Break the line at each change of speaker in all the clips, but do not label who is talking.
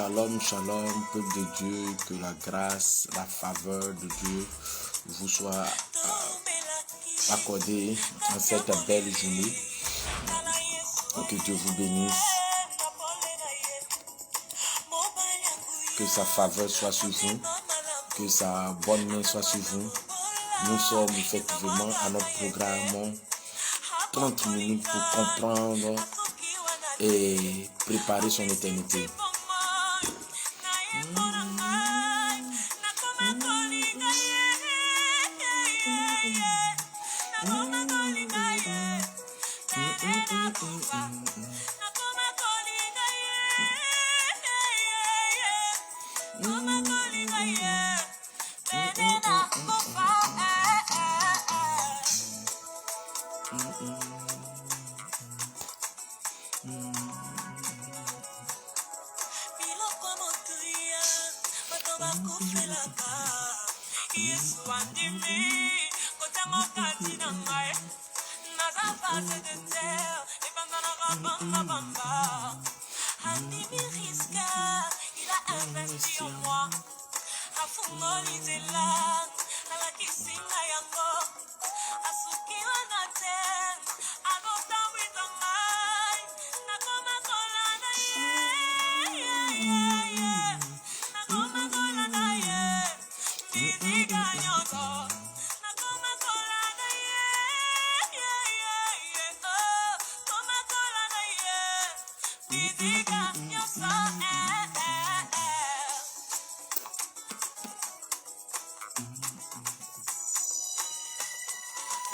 Shalom, shalom, peuple de Dieu, que la grâce, la faveur de Dieu vous soit accordée en cette belle journée. Que Dieu vous bénisse. Que sa faveur soit sur vous, que sa bonne main soit sur vous. Nous sommes effectivement à notre programme 30 minutes pour comprendre et préparer son éternité.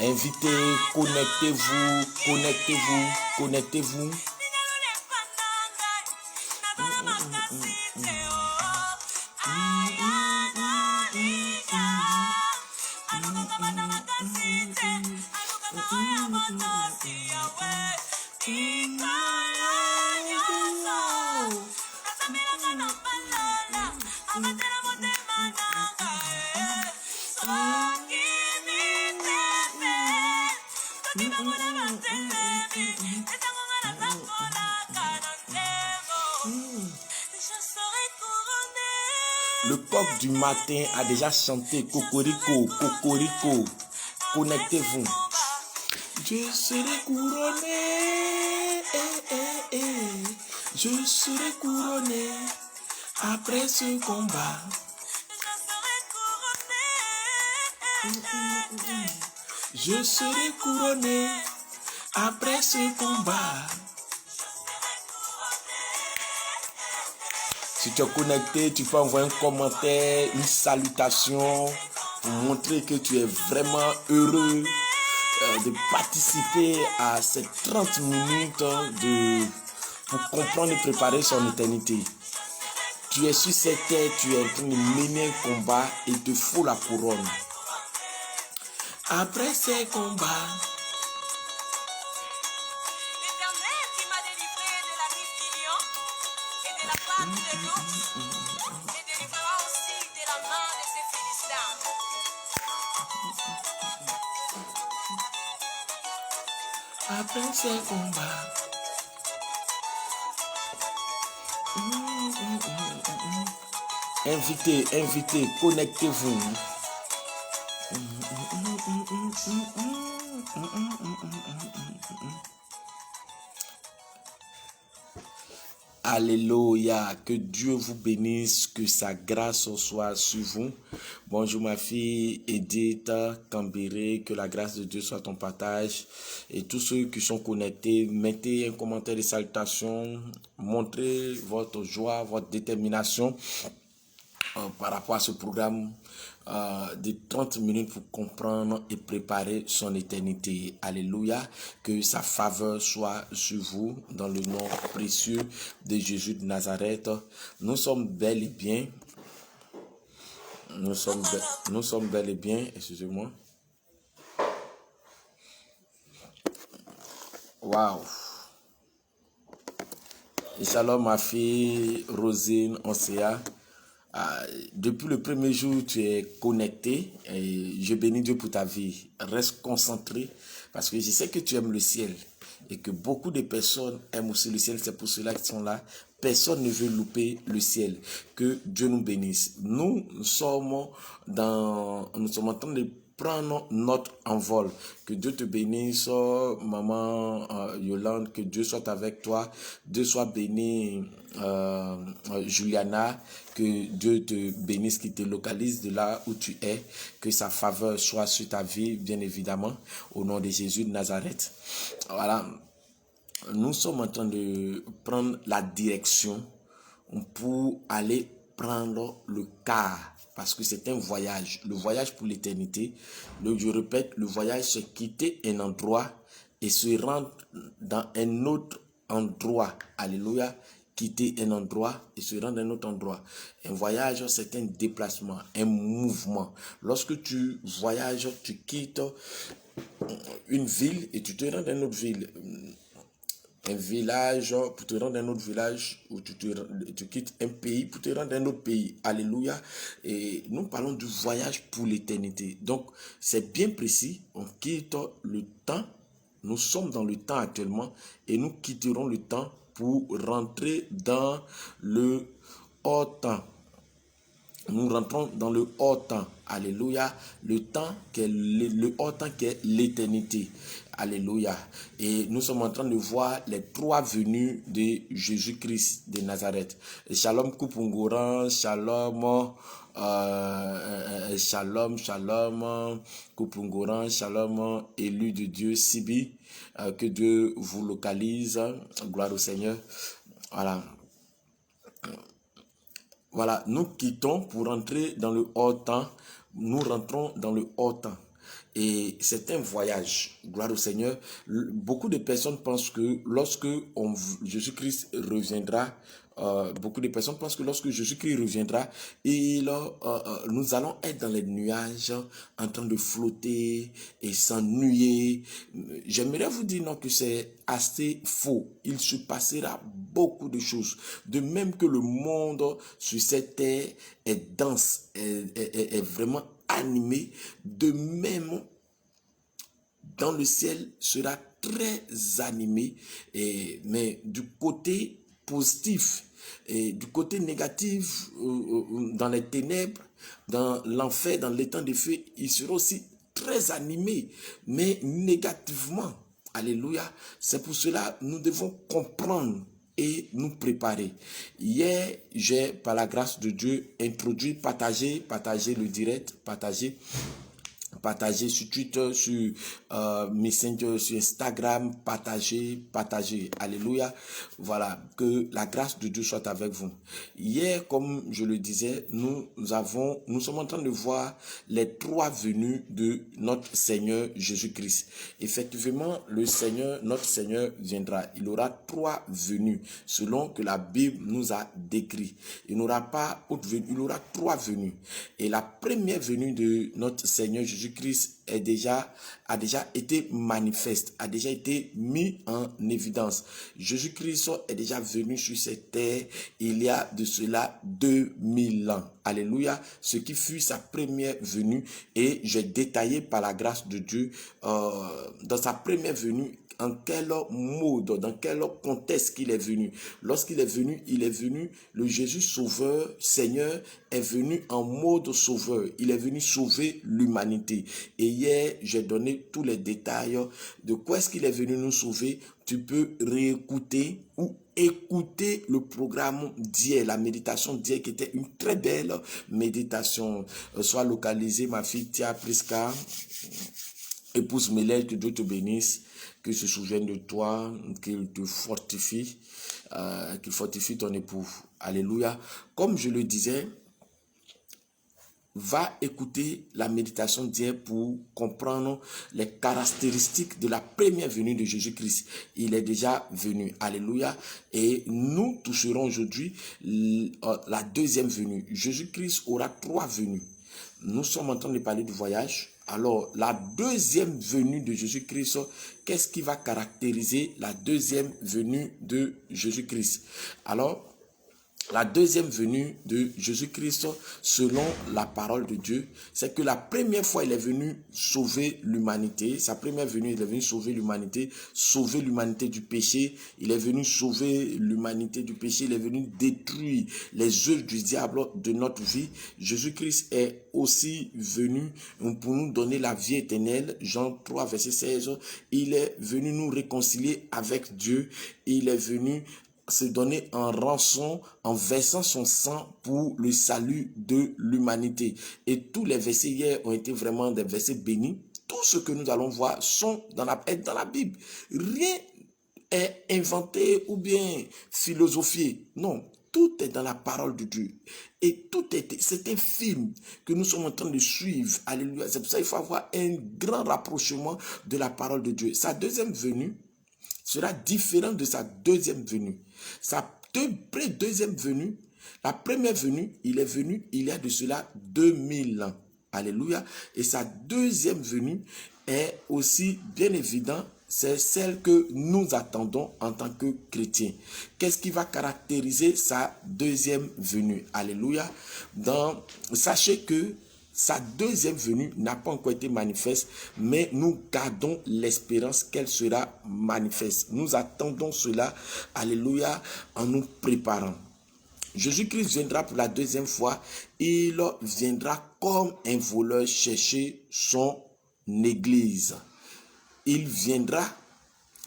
Invitez, connectez-vous, connectez-vous, connectez-vous. Le coq du matin a déjà chanté Cocorico, Cocorico. Connectez-vous. Je serai couronné, je serai couronné après ce combat. Je serai couronné après ce combat. Si tu es connecté, tu peux envoyer un commentaire, une salutation pour montrer que tu es vraiment heureux de participer à ces 30 minutes pour comprendre et préparer son éternité. Tu es sur cette terre, tu es en train de mener un combat et il te faut la couronne. Après ces combats, après ces combats, invitez, invitez, connectez-vous. Alléluia, que Dieu vous bénisse, que sa grâce soit sur vous. Bonjour ma fille Edith Cambéré, que la grâce de Dieu soit ton partage. Et tous ceux qui sont connectés, mettez un commentaire de salutation, montrez votre joie, votre détermination par rapport à ce programme de 30 minutes pour comprendre et préparer son éternité. Alléluia, que sa faveur soit sur vous dans le nom précieux de Jésus de Nazareth. Nous sommes bel et bien, nous sommes bel et bien, excusez-moi. Waouh. Et shalom ma fille Rosine Oncea. Depuis le premier jour, tu es connecté et je bénis Dieu pour ta vie. Reste concentré parce que je sais que tu aimes le ciel et que beaucoup de personnes aiment aussi le ciel. C'est pour cela qu'ils sont là Personne ne veut louper le ciel. Que Dieu nous bénisse. Nous sommes en train de prendre notre envol. Que Dieu te bénisse, maman Yolande, que Dieu soit avec toi. Dieu soit béni, Juliana, que Dieu te bénisse, qu'il te localise de là où tu es, que sa faveur soit sur ta vie, bien évidemment, au nom de Jésus de Nazareth. Voilà. Nous sommes en train de prendre la direction pour aller prendre le car, parce que c'est un voyage, le voyage pour l'éternité. Je répète, le voyage, c'est quitter un endroit et se rendre dans un autre endroit. Alléluia. Quitter un endroit et se rendre à un autre endroit. Un voyage, c'est un déplacement, un mouvement. Lorsque tu voyages, tu quittes une ville et tu te rends dans une autre ville. Un village pour te rendre à un autre village, ou tu quittes un pays pour te rendre à un autre pays. Alléluia. Et nous parlons du voyage pour l'éternité. Donc, c'est bien précis. On quitte le temps. Nous sommes dans le temps actuellement et nous quitterons le temps pour rentrer dans le hors temps. Nous rentrons dans le hors temps. Alléluia. Le temps qui est le hors temps qui est l'éternité. Alléluia. Et nous sommes en train de voir les trois venues de Jésus-Christ de Nazareth. Shalom Kupungoran, shalom, shalom Kupungoran, shalom élu de Dieu, Sibi. Que Dieu vous localise. Gloire au Seigneur. Voilà. Voilà, nous quittons pour entrer dans le hors temps. Nous rentrons dans le hors temps. Et c'est un voyage. Gloire au Seigneur. Beaucoup de personnes pensent que lorsque Jésus-Christ reviendra, beaucoup de personnes pensent que lorsque Jésus-Christ reviendra, nous allons être dans les nuages, en train de flotter et s'ennuyer. J'aimerais vous dire non, que c'est assez faux. Il se passera beaucoup de choses. De même que le monde sur cette terre est dense, est vraiment animé, de même dans le ciel sera très animé, mais du côté positif et du côté négatif, dans les ténèbres, dans l'enfer, dans l'étang de feu, il sera aussi très animé, mais négativement. Alléluia. C'est pour cela que nous devons comprendre et nous préparer. Hier, j'ai, par la grâce de Dieu, introduit, partagé le direct, partagé sur Twitter, sur Messenger, sur Instagram, partagez. Alléluia. Voilà, que la grâce de Dieu soit avec vous. Hier, comme je le disais, nous sommes en train de voir les trois venues de notre Seigneur Jésus-Christ. Effectivement, notre Seigneur viendra. Il aura trois venues, selon que la Bible nous a décrit. Il n'aura pas autre venue, il aura trois venues. Et la première venue de notre Seigneur Jésus-Christ a déjà été manifeste, a déjà été mis en évidence. Jésus-Christ est déjà venu sur cette terre il y a de cela 2000 ans. Alléluia. Ce qui fut sa première venue, et j'ai détaillé par la grâce de Dieu dans sa première venue en quel mode, dans quel contexte qu'il est venu. Lorsqu'il est venu, le Jésus sauveur, Seigneur, est venu en mode sauveur. Il est venu sauver l'humanité. Et hier, j'ai donné tous les détails de quoi est-ce qu'il est venu nous sauver. Tu peux réécouter ou écouter le programme d'hier, la méditation d'hier, qui était une très belle méditation. Sois localisée, ma fille Tia Priska, épouse Mélène, que Dieu te bénisse, qu'il se souvienne de toi, qu'il te fortifie, qu'il fortifie ton époux. Alléluia. Comme je le disais, va écouter la méditation d'hier pour comprendre les caractéristiques de la première venue de Jésus-Christ. Il est déjà venu. Alléluia. Et nous toucherons aujourd'hui la deuxième venue. Jésus-Christ aura trois venues. Nous sommes en train de parler du voyage. Alors, la deuxième venue de Jésus-Christ, qu'est-ce qui va caractériser la deuxième venue de Jésus-Christ? Alors, La deuxième venue de Jésus-Christ, selon la parole de Dieu, c'est que la première fois, il est venu sauver l'humanité. Sa première venue, il est venu sauver l'humanité du péché. Il est venu sauver l'humanité du péché. Il est venu détruire les œuvres du diable de notre vie. Jésus-Christ est aussi venu pour nous donner la vie éternelle. Jean 3, verset 16. Il est venu nous réconcilier avec Dieu. Il est venu se donner en rançon en versant son sang pour le salut de l'humanité. Et tous les versets hier ont été vraiment des versets bénis. Tout ce que nous allons voir est dans la Bible. Rien est inventé ou bien philosophié. Non, tout est dans la parole de Dieu. Et c'est un film que nous sommes en train de suivre. Alléluia. C'est pour ça qu'il faut avoir un grand rapprochement de la parole de Dieu. Sa deuxième venue sera différent de sa deuxième venue. Sa deuxième venue, la première venue, il est venu il y a de cela 2000 ans. Alléluia. Et sa deuxième venue est aussi bien évident, c'est celle que nous attendons en tant que chrétiens. Qu'est-ce qui va caractériser sa deuxième venue? Alléluia. Sachez que sa deuxième venue n'a pas encore été manifeste, mais nous gardons l'espérance qu'elle sera manifeste. Nous attendons cela, alléluia, en nous préparant. Jésus-Christ viendra pour la deuxième fois. Il viendra comme un voleur chercher son église. Il viendra,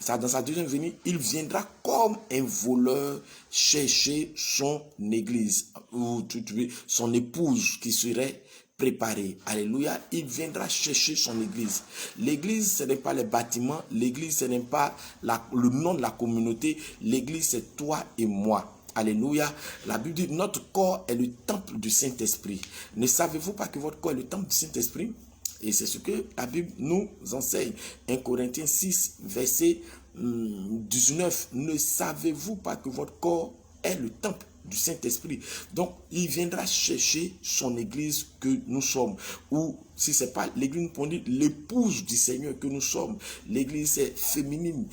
dans sa deuxième venue, il viendra comme un voleur chercher son église, ou son épouse qui serait préparé. Alléluia. Il viendra chercher son église. L'église, ce n'est pas les bâtiments. L'église, ce n'est pas le nom de la communauté. L'église, c'est toi et moi. Alléluia. La Bible dit, notre corps est le temple du Saint-Esprit. Ne savez-vous pas que votre corps est le temple du Saint-Esprit? Et c'est ce que la Bible nous enseigne. 1 Corinthiens 6, verset 19. Ne savez-vous pas que votre corps est le temple du Saint-Esprit? Donc, il viendra chercher son église que nous sommes. Ou, si ce n'est pas l'église, nous pouvons dire l'épouse du Seigneur que nous sommes. L'église est féminine.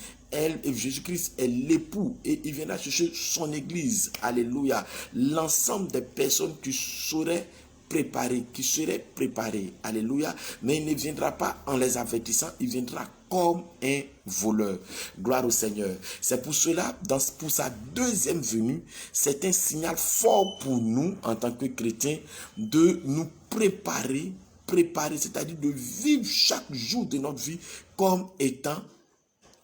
Jésus-Christ est l'époux et il viendra chercher son église. Alléluia. L'ensemble des personnes qui seraient préparées. Alléluia. Mais il ne viendra pas en les avertissant, il viendra comme un voleur. Gloire au Seigneur. C'est pour cela, pour sa deuxième venue, c'est un signal fort pour nous, en tant que chrétiens, de nous préparer, c'est-à-dire de vivre chaque jour de notre vie comme étant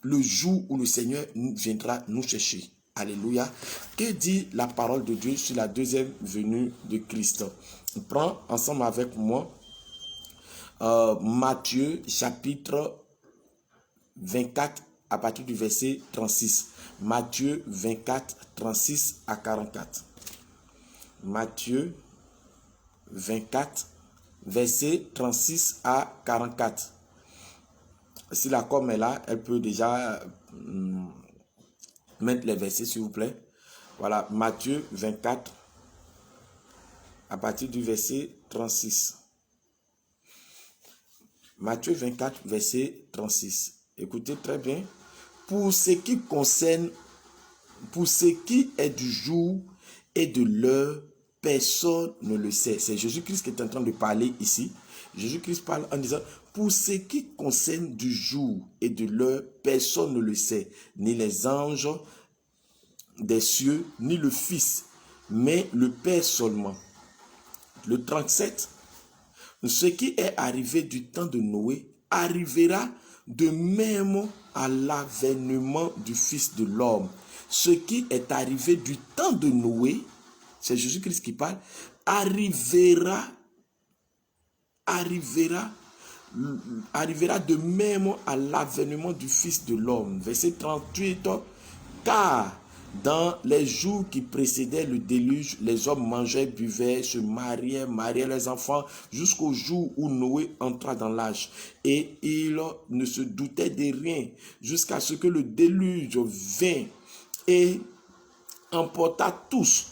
le jour où le Seigneur viendra nous chercher. Alléluia. Que dit la parole de Dieu sur la deuxième venue de Christ? Prends ensemble avec moi Matthieu chapitre 24 à partir du verset 36. Matthieu 24, 36 à 44. Matthieu 24, verset 36 à 44. Si la com est là, elle peut déjà mettre les versets, s'il vous plaît. Voilà, Matthieu 24, à partir du verset 36. Matthieu 24, verset 36. Écoutez très bien. Pour ce qui est du jour et de l'heure, personne ne le sait. C'est Jésus-Christ qui est en train de parler ici. Jésus-Christ parle en disant, pour ce qui concerne du jour et de l'heure, personne ne le sait, ni les anges des cieux, ni le Fils, mais le Père seulement. Le 37, ce qui est arrivé du temps de Noé arrivera de même à l'avènement du Fils de l'homme. Ce qui est arrivé du temps de Noé, c'est Jésus-Christ qui parle, arrivera de même à l'avènement du Fils de l'homme. Verset 38, car dans les jours qui précédaient le déluge, les hommes mangeaient, buvaient, se mariaient les enfants, jusqu'au jour où Noé entra dans l'âge. Et il ne se doutait de rien, jusqu'à ce que le déluge vint et emporta tous.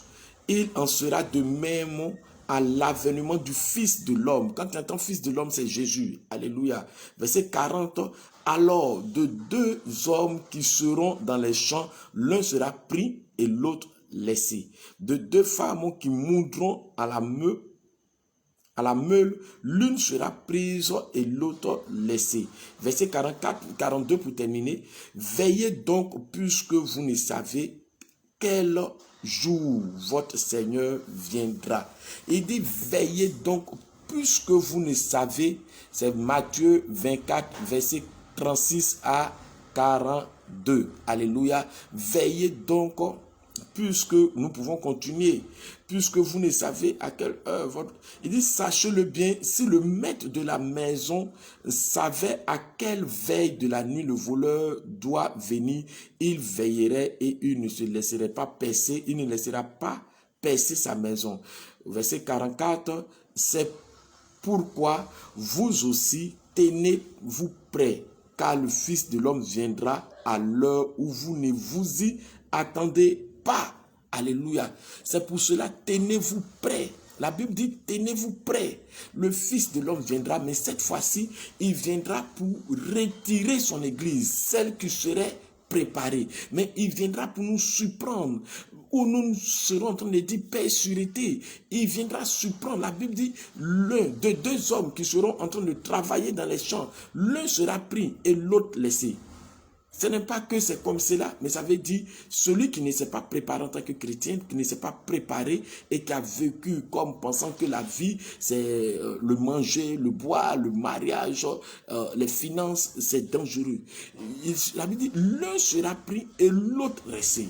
Il en sera de même à l'avènement du Fils de l'homme. Quand tu entends Fils de l'homme, c'est Jésus. Alléluia. Verset 40. Alors, de deux hommes qui seront dans les champs, l'un sera pris et l'autre laissés. De deux femmes qui moudront à la meule, l'une sera prise et l'autre laissée. Verset 44, 42 pour terminer. Veillez donc puisque vous ne savez quel jour votre Seigneur viendra. Il dit veillez donc puisque vous ne savez, c'est Matthieu 24, verset 36 à 42. Alléluia. Veillez donc puisque nous pouvons continuer, puisque vous ne savez à quelle heure votre... Il dit, sachez-le bien, si le maître de la maison savait à quelle veille de la nuit le voleur doit venir, il veillerait et il ne se laisserait pas percer, il ne laissera pas percer sa maison. Verset 44, c'est pourquoi vous aussi tenez-vous prêts, car le Fils de l'homme viendra à l'heure où vous ne vous y attendez pas. Alléluia. C'est pour cela, tenez-vous prêts. La Bible dit, tenez-vous prêts. Le Fils de l'homme viendra, mais cette fois-ci, il viendra pour retirer son église, celle qui serait préparée. Mais il viendra pour nous surprendre, où nous serons en train de dire paix et sûreté. Il viendra surprendre. La Bible dit, l'un de deux hommes qui seront en train de travailler dans les champs, l'un sera pris et l'autre laissé. Ce n'est pas que c'est comme cela, mais ça veut dire celui qui ne s'est pas préparé en tant que chrétien, qui ne s'est pas préparé et qui a vécu comme pensant que la vie, c'est le manger, le boire, le mariage, les finances, c'est dangereux. La Bible dit, l'un sera pris et l'autre resté.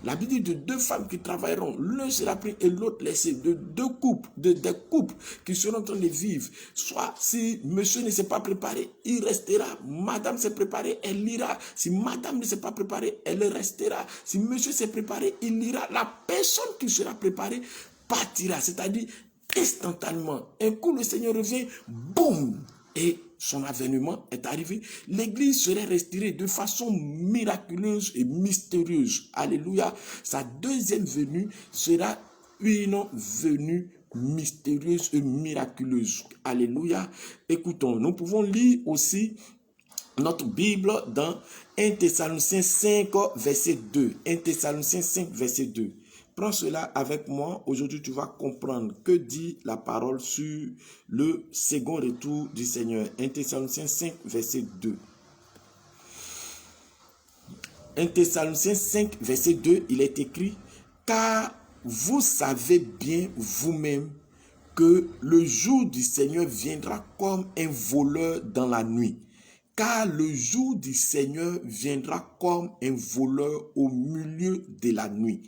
La Bible dit de deux femmes qui travailleront, l'un sera pris et l'autre laissé, de deux couples, des couples qui seront en train de vivre. Soit si monsieur ne s'est pas préparé, il restera. Madame s'est préparée, elle ira. Si madame ne s'est pas préparée, elle restera. Si monsieur s'est préparé, il ira. La personne qui sera préparée partira, c'est-à-dire instantanément. Un coup, le Seigneur revient, boum, et son avènement est arrivé. L'église serait restaurée de façon miraculeuse et mystérieuse. Alléluia. Sa deuxième venue sera une venue mystérieuse et miraculeuse. Alléluia. Écoutons, nous pouvons lire aussi notre Bible dans 1 Thessaloniciens 5, verset 2. 1 Thessaloniciens 5, verset 2. Prends cela avec moi. Aujourd'hui, tu vas comprendre que dit la parole sur le second retour du Seigneur. 1 Thessaloniciens 5, verset 2. 1 Thessaloniciens 5, verset 2, il est écrit, « Car vous savez bien vous-même que le jour du Seigneur viendra comme un voleur dans la nuit. Car le jour du Seigneur viendra comme un voleur au milieu de la nuit. »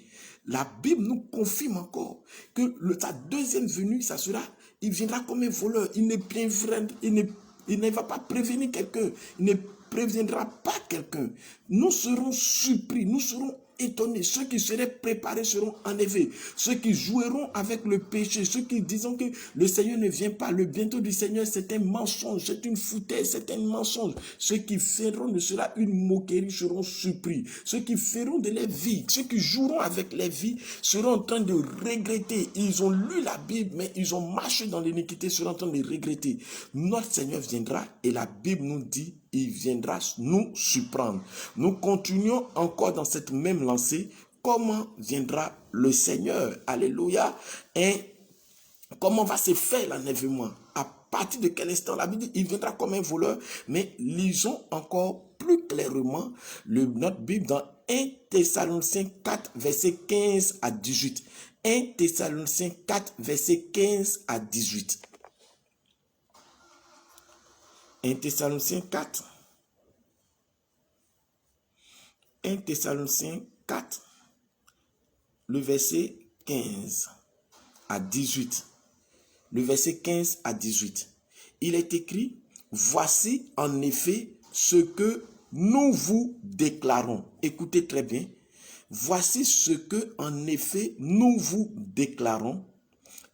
La Bible nous confirme encore que sa deuxième venue, ça sera, il viendra comme un voleur. Il ne va pas prévenir quelqu'un. Il ne préviendra pas quelqu'un. Nous serons surpris, nous serons étonnés. Ceux qui seraient préparés seront enlevés. Ceux qui joueront avec le péché, ceux qui disent que le Seigneur ne vient pas, le bientôt du Seigneur c'est un mensonge, c'est une foutaise, c'est un mensonge. Ceux qui feront ne sera une moquerie seront surpris. Ceux qui feront de leur vie, ceux qui joueront avec les vies seront en train de regretter. Ils ont lu la Bible, mais ils ont marché dans l'iniquité, seront en train de regretter. Notre Seigneur viendra et la Bible nous dit, il viendra nous surprendre. Nous continuons encore dans cette même lancée. Comment viendra le Seigneur? Alléluia. Et comment va se faire l'enlèvement? À partir de quel instant? La Bible dit, il viendra comme un voleur. Mais lisons encore plus clairement notre Bible dans 1 Thessaloniciens 4, verset 15 à 18. 1 Thessaloniciens 4, verset 15 à 18. 1 Thessaloniciens 4. 1 Thessaloniciens 4, le verset 15 à 18. Le verset 15 à 18. Il est écrit, voici en effet ce que nous vous déclarons. Écoutez très bien. Voici ce que en effet nous vous déclarons.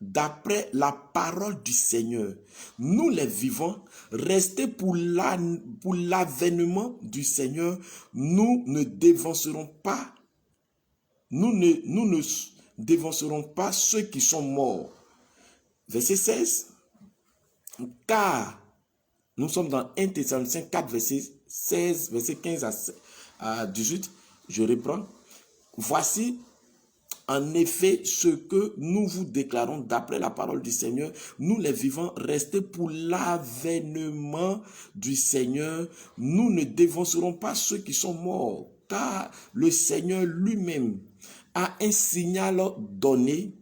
D'après la parole du Seigneur, nous les vivants, restés pour l'avènement du Seigneur, nous ne dévancerons pas, nous ne dévancerons pas ceux qui sont morts. Verset 16, car nous sommes dans 1 Thessaloniciens 4, verset 16, verset 15 à 18, je reprends. Voici En effet, ce que nous vous déclarons d'après la parole du Seigneur, nous les vivants, restez pour l'avènement du Seigneur. Nous ne dévancerons pas ceux qui sont morts, car le Seigneur lui-même a un signal donné,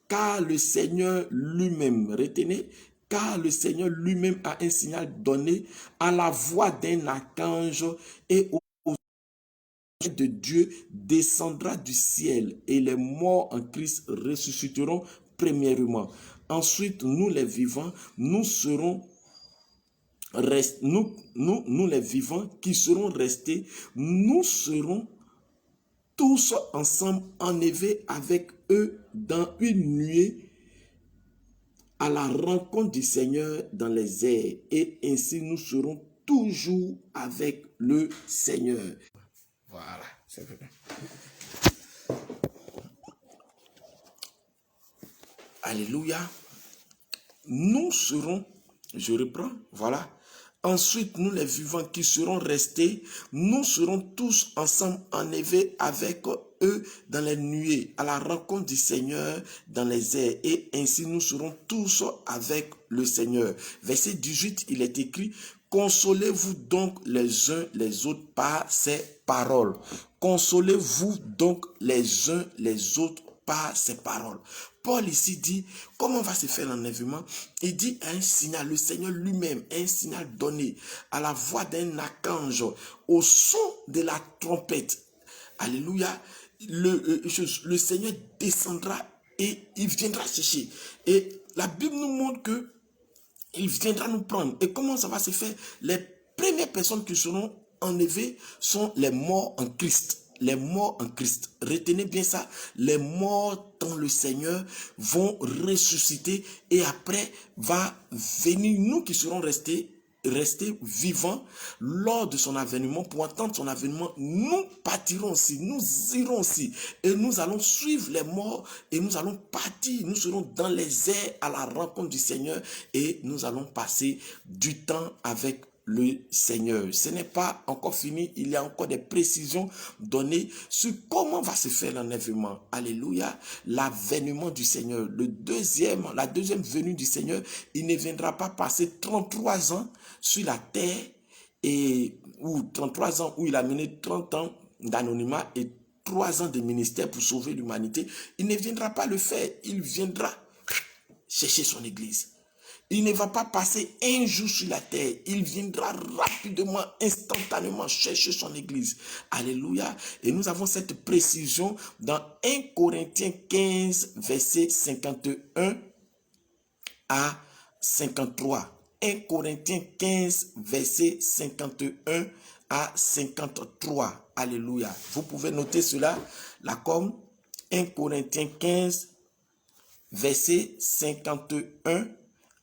car le Seigneur lui-même, retenez, car le Seigneur lui-même a un signal donné à la voix d'un archange et au de Dieu descendra du ciel et les morts en Christ ressusciteront premièrement. Ensuite, nous les vivants, nous les vivants qui serons restés, nous serons tous ensemble enlevés avec eux dans une nuée à la rencontre du Seigneur dans les airs. Et ainsi nous serons toujours avec le Seigneur. Voilà, c'est vrai. Alléluia. Nous serons, je reprends, voilà. Ensuite, nous les vivants qui serons restés, nous serons tous ensemble enlevés avec eux dans les nuées, à la rencontre du Seigneur dans les airs. Et ainsi nous serons tous avec le Seigneur. Verset 18, il est écrit, consolez-vous donc les uns les autres par ces paroles. Consolez-vous donc les uns les autres par ces paroles. Paul ici dit, comment va se faire l'enlèvement? Il dit un signal, le Seigneur lui-même, un signal donné à la voix d'un archange, au son de la trompette. Alléluia. Le Seigneur descendra et il viendra chercher. Et la Bible nous montre que il viendra nous prendre. Et comment ça va se faire? Les premières personnes qui seront enlevées sont les morts en Christ. Les morts en Christ. Retenez bien ça. Les morts dans le Seigneur vont ressusciter et après va venir nous qui serons restés vivants lors de son avènement. Pour attendre son avènement, nous partirons aussi, nous irons aussi et nous allons suivre les morts et nous allons partir, nous serons dans les airs à la rencontre du Seigneur et nous allons passer du temps avec le Seigneur. Ce n'est pas encore fini, il y a encore des précisions données sur comment va se faire l'enlèvement. Alléluia, l'avènement du Seigneur. La deuxième venue du Seigneur, il ne viendra pas passer 33 ans sur la terre ou 33 ans où il a mené 30 ans d'anonymat et 3 ans de ministère pour sauver l'humanité. Il ne viendra pas le faire, il viendra chercher son église. Il ne va pas passer un jour sur la terre. Il viendra rapidement, instantanément chercher son église. Alléluia. Et nous avons cette précision dans 1 Corinthiens 15, verset 51 à 53. 1 Corinthiens 15, verset 51 à 53. Alléluia. Vous pouvez noter cela, là comme 1 Corinthiens 15, verset 51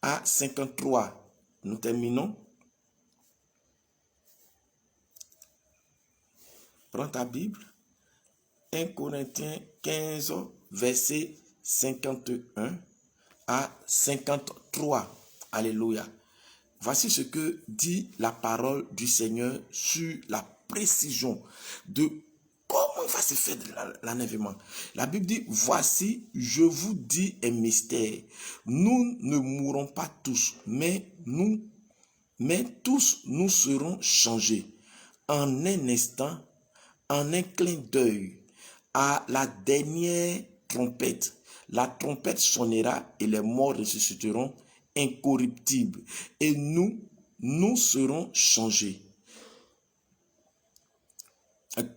à 53. Nous terminons. Prends ta Bible. 1 Corinthiens 15, verset 51 à 53. Alléluia. Voici ce que dit la parole du Seigneur sur la précision de comment va se faire l'enlèvement. La Bible dit, voici, je vous dis un mystère. Nous ne mourrons pas tous, mais tous nous serons changés. En un instant, en un clin d'œil, à la dernière trompette. La trompette sonnera et les morts ressusciteront incorruptibles. Et nous serons changés.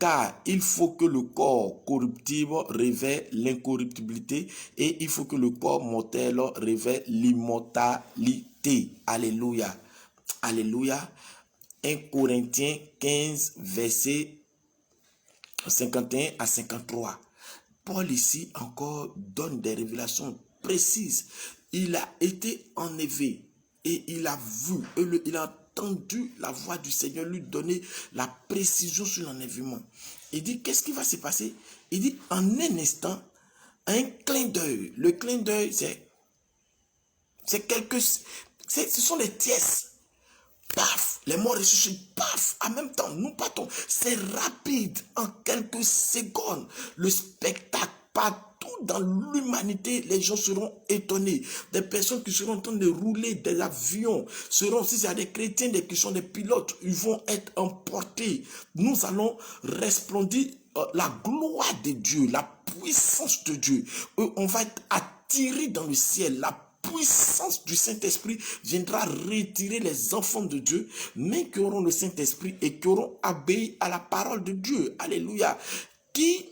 Car il faut que le corps corruptible révèle l'incorruptibilité et il faut que le corps mortel révèle l'immortalité. Alléluia. Alléluia. 1 Corinthiens 15, verset 51 à 53. Paul ici encore donne des révélations précises. Il a été enlevé et il a vu, il a entendu la voix du Seigneur lui donner la précision sur l'enlèvement. Il dit, qu'est-ce qui va se passer? Il dit, en un instant, un clin d'œil. Le clin d'œil, ce sont les tiesses. Paf, les morts ressuscitent, paf, en même temps, nous partons. C'est rapide, en quelques secondes. Le spectacle partout dans l'humanité, les gens seront étonnés. Des personnes qui seront en train de rouler des avions seront, si c'est des chrétiens qui sont des pilotes, ils vont être emportés. Nous allons resplendir la gloire de Dieu, la puissance de Dieu. On va être attirés dans le ciel. La puissance du Saint-Esprit viendra retirer les enfants de Dieu, mais qui auront le Saint-Esprit et qui auront obéi à la parole de Dieu. Alléluia. Qui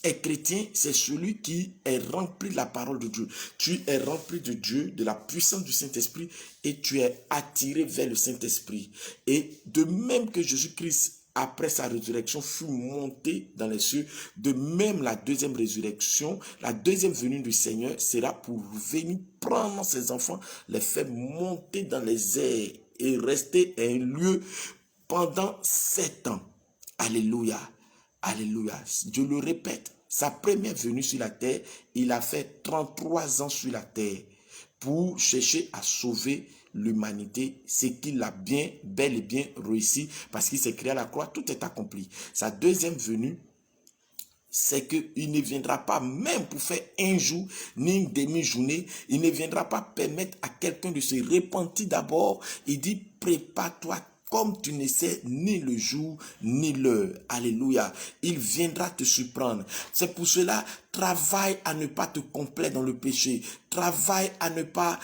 est chrétien, c'est celui qui est rempli de la parole de Dieu. Tu es rempli de Dieu, de la puissance du Saint-Esprit, et tu es attiré vers le Saint-Esprit. Et de même que Jésus-Christ, après sa résurrection, fut monté dans les cieux, de même la deuxième résurrection, la deuxième venue du Seigneur sera pour venir prendre ses enfants, les faire monter dans les airs et rester à un lieu pendant 7 ans. Alléluia. Alléluia. Je le répète, sa première venue sur la terre, il a fait 33 ans sur la terre pour chercher à sauver l'humanité. C'est qu'il a bel et bien réussi parce qu'il s'est créé à la croix. Tout est accompli. Sa deuxième venue, c'est qu'il ne viendra pas même pour faire un jour, ni une demi-journée. Il ne viendra pas permettre à quelqu'un de se repentir d'abord. Il dit, prépare-toi comme tu ne sais ni le jour ni l'heure. Alléluia. Il viendra te surprendre. C'est pour cela, travaille à ne pas te complaire dans le péché. Travaille à ne pas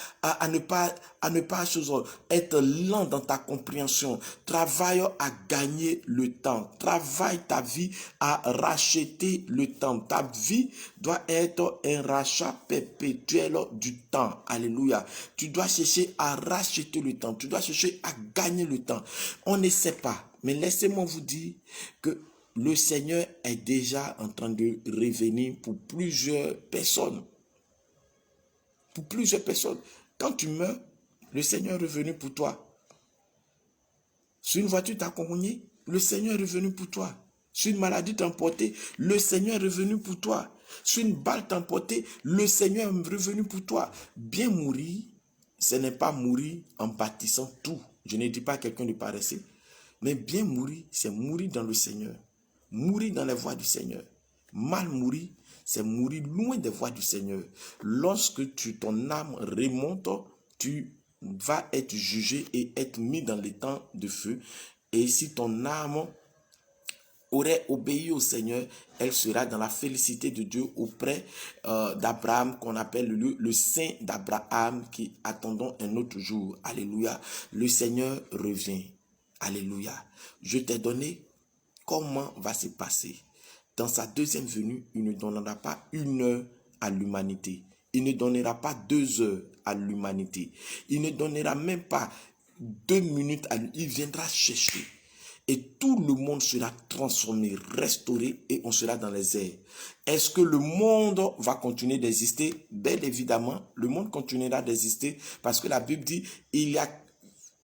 être lent dans ta compréhension. Travaille à gagner le temps. Travaille ta vie à racheter le temps. Ta vie doit être un rachat perpétuel du temps. Alléluia. Tu dois chercher à racheter le temps. Tu dois chercher à gagner le temps. On ne sait pas. Mais laissez-moi vous dire que le Seigneur est déjà en train de revenir pour plusieurs personnes. Pour plusieurs personnes. Quand tu meurs, le Seigneur est revenu pour toi. Si une voiture t'a accompagné, le Seigneur est revenu pour toi. Si une maladie t'a emporté, le Seigneur est revenu pour toi. Si une balle t'a emporté, le Seigneur est revenu pour toi. Bien mourir, ce n'est pas mourir en bâtissant tout. Je ne dis pas à quelqu'un de paresseux. Mais bien mourir, c'est mourir dans le Seigneur. Mourir dans les voies du Seigneur. Mal mourir, c'est mourir loin des voies du Seigneur. Lorsque ton âme remonte, tu vas être jugé et être mis dans les temps de feu. Et si ton âme aurait obéi au Seigneur, elle sera dans la félicité de Dieu auprès d'Abraham, qu'on appelle le Saint d'Abraham, qui attendons un autre jour. Alléluia. Le Seigneur revient. Alléluia. Je t'ai donné comment va se passer. Dans sa deuxième venue, il ne donnera pas 1 heure à l'humanité. Il ne donnera pas 2 heures à l'humanité. Il ne donnera même pas 2 minutes à lui. Il viendra chercher. Et tout le monde sera transformé, restauré et on sera dans les airs. Est-ce que le monde va continuer d'exister? Bien évidemment, le monde continuera d'exister parce que la Bible dit il y a